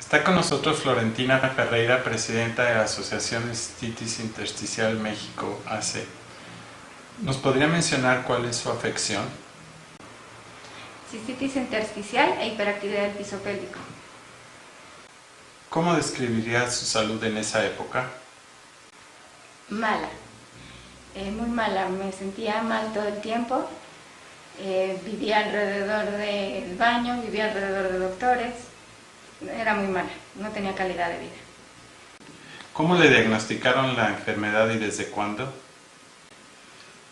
Está con nosotros Florentina Ferreira, presidenta de la Asociación de Cistitis Intersticial México, AC. ¿Nos podría mencionar cuál es su afección? Cistitis intersticial e hiperactividad del piso pélvico. ¿Cómo describiría su salud en esa época? Mala, muy mala, me sentía mal todo el tiempo, vivía alrededor del baño, vivía alrededor de doctores, era muy mala, no tenía calidad de vida. ¿Cómo le diagnosticaron la enfermedad y desde cuándo?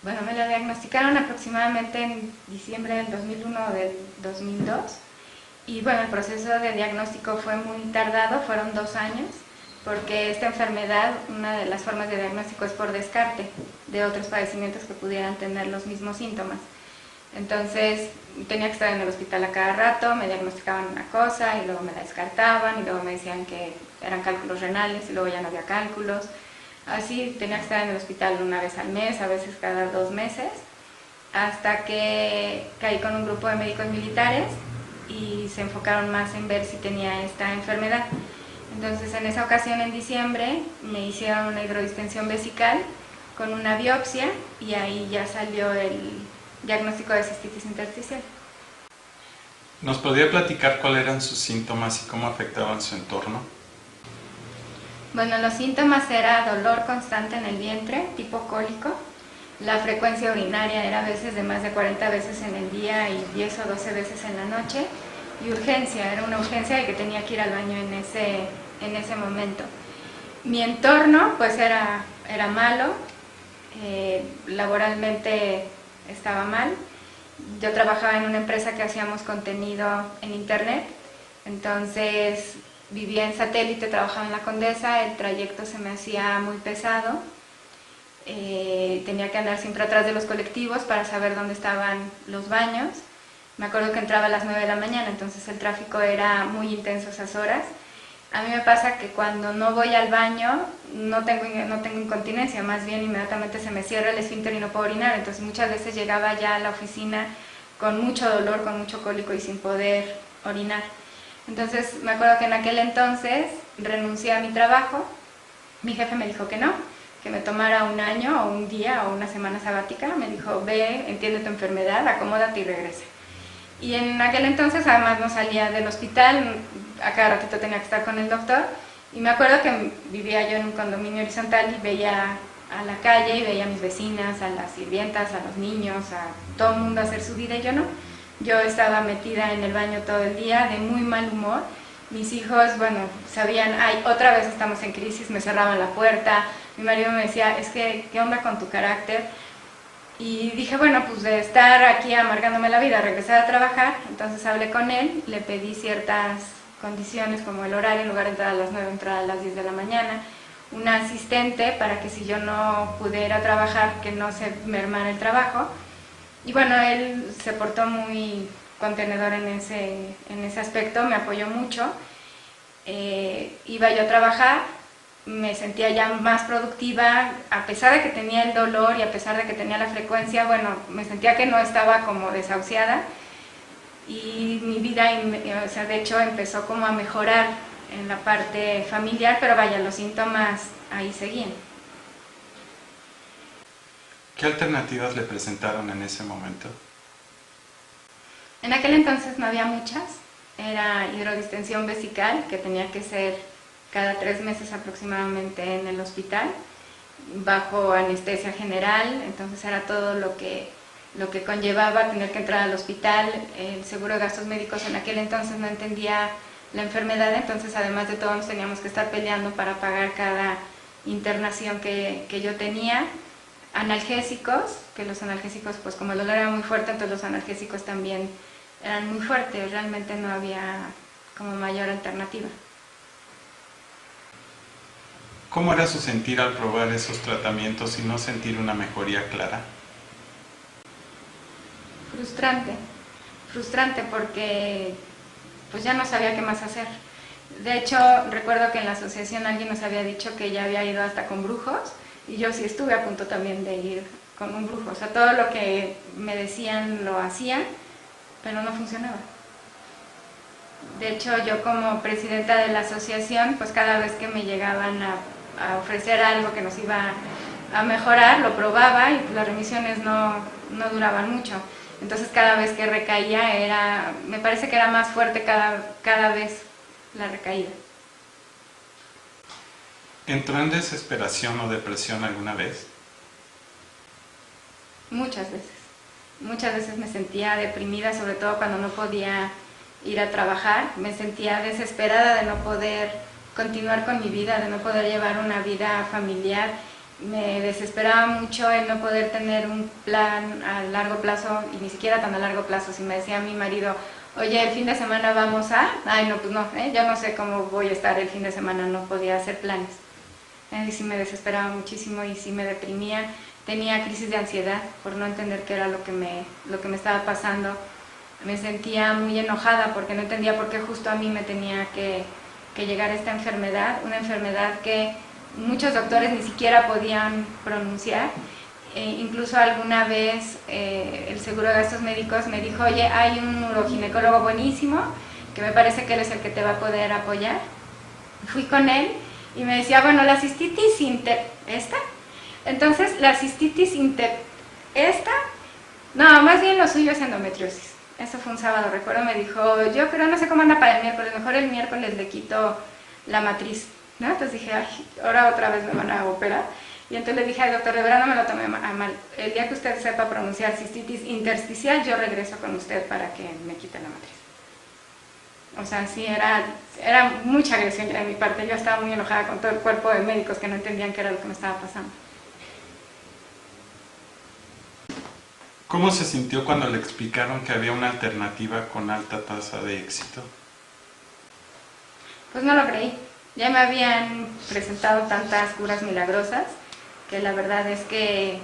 Bueno, me la diagnosticaron aproximadamente en diciembre del 2001 o del 2002 y bueno, el proceso de diagnóstico fue muy tardado, fueron 2 años, porque esta enfermedad, una de las formas de diagnóstico es por descarte de otros padecimientos que pudieran tener los mismos síntomas. Entonces tenía que estar en el hospital a cada rato, me diagnosticaban una cosa y luego me la descartaban y luego me decían que eran cálculos renales y luego ya no había cálculos. Así tenía que estar en el hospital una vez al mes, a veces cada 2 meses, hasta que caí con un grupo de médicos militares y se enfocaron más en ver si tenía esta enfermedad. Entonces en esa ocasión, en diciembre, me hicieron una hidrodistensión vesical con una biopsia y ahí ya salió el diagnóstico de cistitis intersticial. ¿Nos podría platicar cuáles eran sus síntomas y cómo afectaban su entorno? Bueno, los síntomas era dolor constante en el vientre, tipo cólico. La frecuencia urinaria era a veces de más de 40 veces en el día y 10 o 12 veces en la noche. Y urgencia, era una urgencia de que tenía que ir al baño en ese momento. Mi entorno pues era malo, laboralmente estaba mal. Yo trabajaba en una empresa que hacíamos contenido en internet, entonces vivía en Satélite, trabajaba en la Condesa, el trayecto se me hacía muy pesado, tenía que andar siempre atrás de los colectivos para saber dónde estaban los baños. Me acuerdo que entraba a las 9 de la mañana, entonces el tráfico era muy intenso esas horas. A mí me pasa que cuando no voy al baño no tengo incontinencia, más bien inmediatamente se me cierra el esfínter y no puedo orinar, entonces muchas veces llegaba ya a la oficina con mucho dolor, con mucho cólico y sin poder orinar. Entonces me acuerdo que en aquel entonces renuncié a mi trabajo, mi jefe me dijo que no, que me tomara un año o un día o una semana sabática, me dijo ve, entiende tu enfermedad, acomódate y regresa. Y en aquel entonces además no salía del hospital, a cada ratito tenía que estar con el doctor, y me acuerdo que vivía yo en un condominio horizontal y veía a la calle y veía a mis vecinas, a las sirvientas, a los niños, a todo el mundo hacer su vida y yo no. Yo estaba metida en el baño todo el día, de muy mal humor. Mis hijos, bueno, sabían, ay, otra vez estamos en crisis, me cerraban la puerta, mi marido me decía, es que, ¿qué onda con tu carácter? Y dije, bueno, pues de estar aquí amargándome la vida, regresar a trabajar, entonces hablé con él, le pedí ciertas condiciones como el horario, en lugar de entrar a las 9, entrar a las 10 de la mañana, una asistente para que si yo no pudiera trabajar, que no se mermara el trabajo. Y bueno, él se portó muy contenedor en ese aspecto, me apoyó mucho. Iba yo a trabajar, me sentía ya más productiva, a pesar de que tenía el dolor y a pesar de que tenía la frecuencia, bueno, me sentía que no estaba como desahuciada y mi vida, o sea, de hecho empezó como a mejorar en la parte familiar, pero vaya, los síntomas ahí seguían. ¿Qué alternativas le presentaron en ese momento? En aquel entonces no había muchas, era hidrodistensión vesical, que tenía que ser cada 3 meses aproximadamente en el hospital, bajo anestesia general, entonces era todo lo que conllevaba tener que entrar al hospital. El seguro de gastos médicos en aquel entonces no entendía la enfermedad, entonces además de todo nos teníamos que estar peleando para pagar cada internación que yo tenía. Analgésicos, que los analgésicos, pues como el dolor era muy fuerte, entonces los analgésicos también eran muy fuertes, realmente no había como mayor alternativa. ¿Cómo era su sentir al probar esos tratamientos y no sentir una mejoría clara? Frustrante porque pues ya no sabía qué más hacer. De hecho, recuerdo que en la asociación alguien nos había dicho que ya había ido hasta con brujos y yo sí estuve a punto también de ir con un brujo. O sea, todo lo que me decían lo hacía, pero no funcionaba. De hecho, yo como presidenta de la asociación, pues cada vez que me llegaban a ofrecer algo que nos iba a mejorar, lo probaba y las remisiones no duraban mucho. Entonces cada vez que recaía me parece que era más fuerte cada vez la recaída. ¿Entró en desesperación o depresión alguna vez? Muchas veces. Muchas veces me sentía deprimida, sobre todo cuando no podía ir a trabajar. Me sentía desesperada de no poder continuar con mi vida, de no poder llevar una vida familiar. Me desesperaba mucho el no poder tener un plan a largo plazo, y ni siquiera tan a largo plazo. Si me decía mi marido, oye, el fin de semana vamos ay no, pues no, yo no sé cómo voy a estar el fin de semana, no podía hacer planes. Y sí me desesperaba muchísimo y sí me deprimía. Tenía crisis de ansiedad por no entender qué era lo que me estaba pasando. Me sentía muy enojada porque no entendía por qué justo a mí me tenía que llegar esta enfermedad, una enfermedad que muchos doctores ni siquiera podían pronunciar. Incluso alguna vez el seguro de gastos médicos me dijo, oye, hay un uroginecólogo buenísimo, que me parece que él es el que te va a poder apoyar. Fui con él y me decía, bueno, la cistitis ¿esta? Entonces, la cistitis ¿esta? No, más bien lo suyo es endometriosis. Eso fue un sábado, recuerdo, me dijo, yo creo, no sé cómo anda para el miércoles, mejor el miércoles le quito la matriz, ¿no? Entonces dije, ay, ahora otra vez me van a operar. Y entonces le dije al doctor, de verdad no me lo tomé a mal. El día que usted sepa pronunciar cistitis intersticial, yo regreso con usted para que me quite la matriz. O sea, sí, era mucha agresión de mi parte. Yo estaba muy enojada con todo el cuerpo de médicos que no entendían qué era lo que me estaba pasando. ¿Cómo se sintió cuando le explicaron que había una alternativa con alta tasa de éxito? Pues no lo creí. Ya me habían presentado tantas curas milagrosas que la verdad es que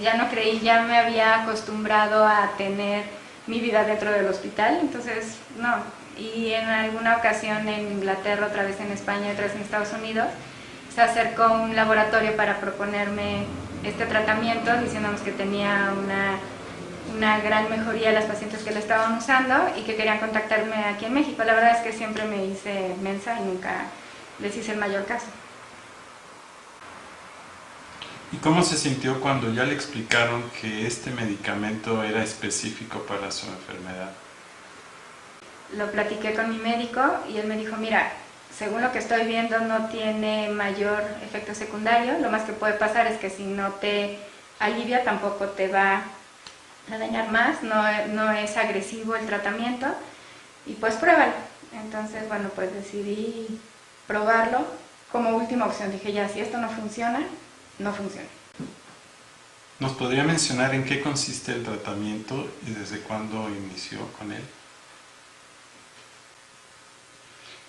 ya no creí, ya me había acostumbrado a tener mi vida dentro del hospital, entonces no. Y en alguna ocasión en Inglaterra, otra vez en España, otra vez en Estados Unidos, se acercó un laboratorio para proponerme este tratamiento, diciéndonos que tenía una gran mejoría a las pacientes que lo estaban usando y que querían contactarme aquí en México. La verdad es que siempre me hice mensa y nunca les hice el mayor caso. ¿Y cómo se sintió cuando ya le explicaron que este medicamento era específico para su enfermedad? Lo platiqué con mi médico y él me dijo, mira, según lo que estoy viendo no tiene mayor efecto secundario, lo más que puede pasar es que si no te alivia tampoco te va a dañar más, no es agresivo el tratamiento y pues pruébalo. Entonces, bueno, pues decidí probarlo como última opción. Dije, ya, si esto no funciona, no funciona. ¿Nos podría mencionar en qué consiste el tratamiento y desde cuándo inició con él?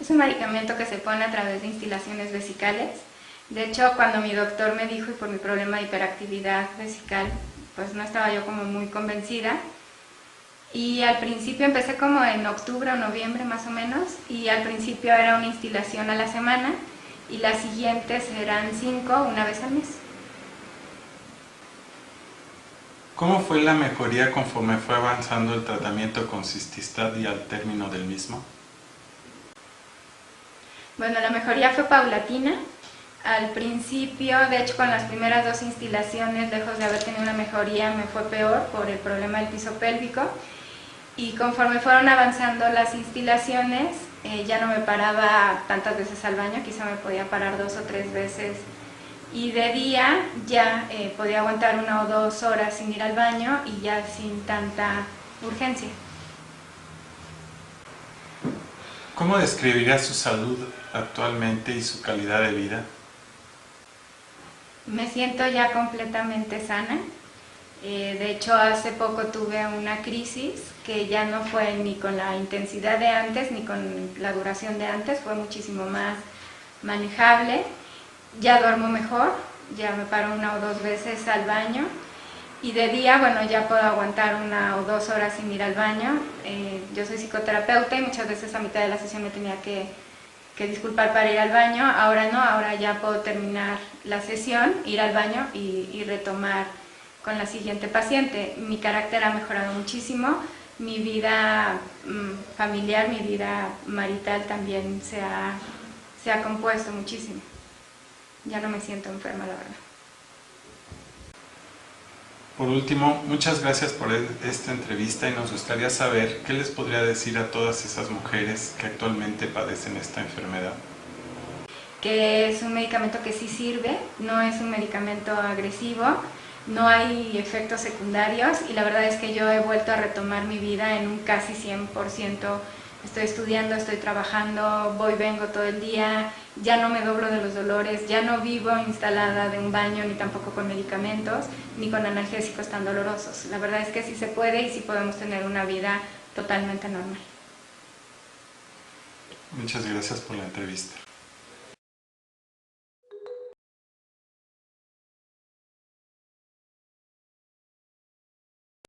Es un medicamento que se pone a través de instilaciones vesicales. De hecho, cuando mi doctor me dijo, y por mi problema de hiperactividad vesical, pues no estaba yo como muy convencida. Y al principio empecé como en octubre o noviembre más o menos, y al principio era una instilación a la semana, y las siguientes eran 5 una vez al mes. ¿Cómo fue la mejoría conforme fue avanzando el tratamiento con Cististat y al término del mismo? Bueno, la mejoría fue paulatina. Al principio, de hecho, con las primeras 2 instilaciones, lejos de haber tenido una mejoría, me fue peor por el problema del piso pélvico. Y conforme fueron avanzando las instilaciones, ya no me paraba tantas veces al baño, quizá me podía parar 2 o 3 veces. Y de día ya podía aguantar 1 o 2 horas sin ir al baño y ya sin tanta urgencia. ¿Cómo describiría su salud actualmente y su calidad de vida? Me siento ya completamente sana. De hecho, hace poco tuve una crisis que ya no fue ni con la intensidad de antes ni con la duración de antes, fue muchísimo más manejable. Ya duermo mejor, ya me paro 1 o 2 veces al baño y de día, bueno, ya puedo aguantar 1 o 2 horas sin ir al baño. Yo soy psicoterapeuta y muchas veces a mitad de la sesión me tenía que disculpar para ir al baño. Ahora no, ahora ya puedo terminar la sesión, ir al baño y retomar con la siguiente paciente. Mi carácter ha mejorado muchísimo, mi vida familiar, mi vida marital también se ha compuesto muchísimo. Ya no me siento enferma, la verdad. Por último, muchas gracias por esta entrevista y nos gustaría saber qué les podría decir a todas esas mujeres que actualmente padecen esta enfermedad. Que es un medicamento que sí sirve, no es un medicamento agresivo, no hay efectos secundarios y la verdad es que yo he vuelto a retomar mi vida en un casi 100%. Estoy estudiando, estoy trabajando, voy, vengo todo el día, ya no me doblo de los dolores, ya no vivo instalada de un baño ni tampoco con medicamentos ni con analgésicos tan dolorosos. La verdad es que sí se puede y sí podemos tener una vida totalmente normal. Muchas gracias por la entrevista.